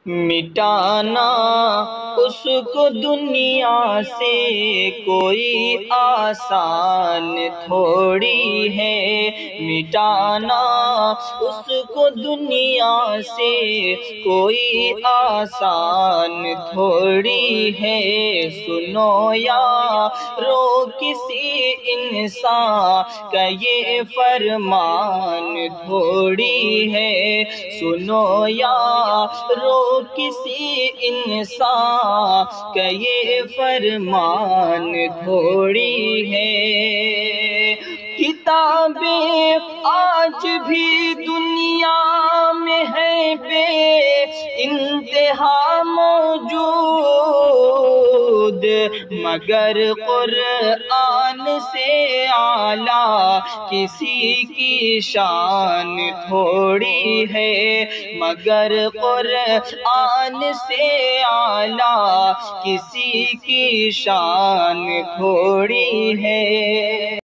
مٹانا اس کو دنیا سے کوئی آسان تھوڑی ہے، مٹانا اس کو دنیا سے کوئی آسان تھوڑی ہے۔ سنو یارو کسی انسان کا یہ فرمان تھوڑی ہے، سنو یارو کسی انسان کا یہ فرمان تھوڑی ہے۔ کتابیں آج بھی دنیا میں ہیں بے انتہا موجود، مگر قرآن سے اعلیٰ کسی کی شان تھوڑی ہے، مگر قرآن سے اعلیٰ کسی کی شان تھوڑی ہے۔